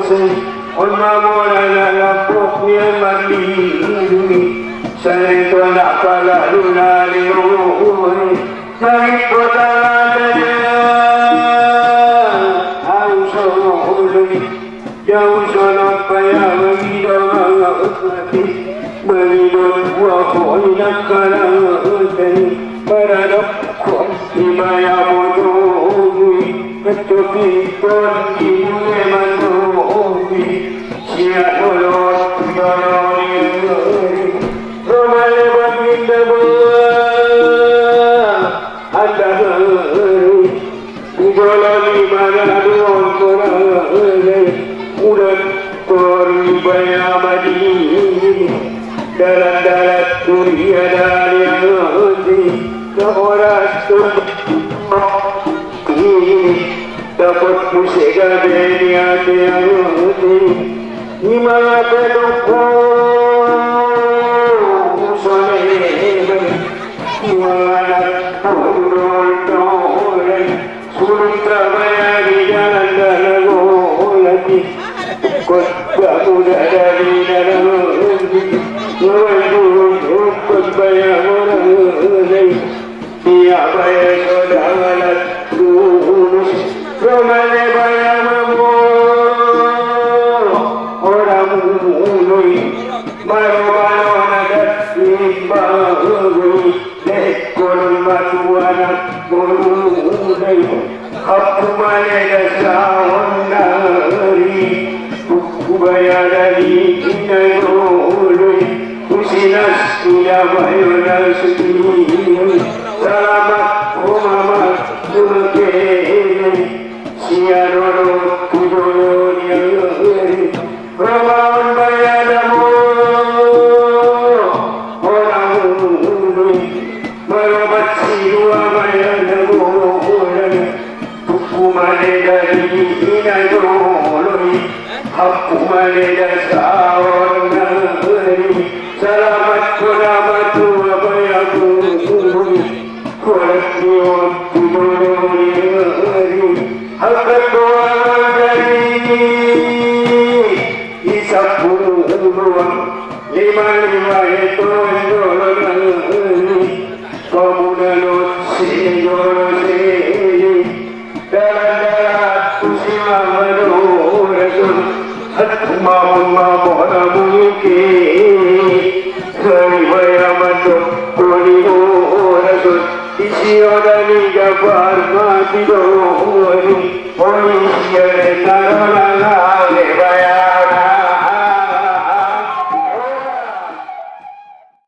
on mamula lalapok niya marlili sa rito na pala lunaliroy sakit ko talaga niya ang soloy yung solong payawag ito mga utmati malilot po ako ay nagkalangan maranap ko imaya mo doon at tukikon inuwi man doon siya tulot yun rumalabag ninda mo at dahil idolong imanadoon ko na ulan koribaya madini darat-darat dunia dari hati ke oras dapat musika dari hati di mana kedokku sore di mana turun sulit terbayar di jalan dalam lagi kot muda dari dalam bayar orang dia bayar saudara lulus ramai bayar mamu orang mulai malu-malu nadat imbang lekor matuan mulai aku mana sawan nari aku bayar dari inai mulai usinas tidak bayar sedih selamat mama turun siarono tujuh yang Raman bayadamu orang merobat siwa bayadamu hukuman dari inai aku maleda sahur negeri selamat selamat apa yang kolektif negeri akan doa dari isapuluh lima itu negeri kemudian sejauh darat usia menurut Mama mungkin saya mandor kuliho rasul isi orang jabar mati doh polisi yang taruh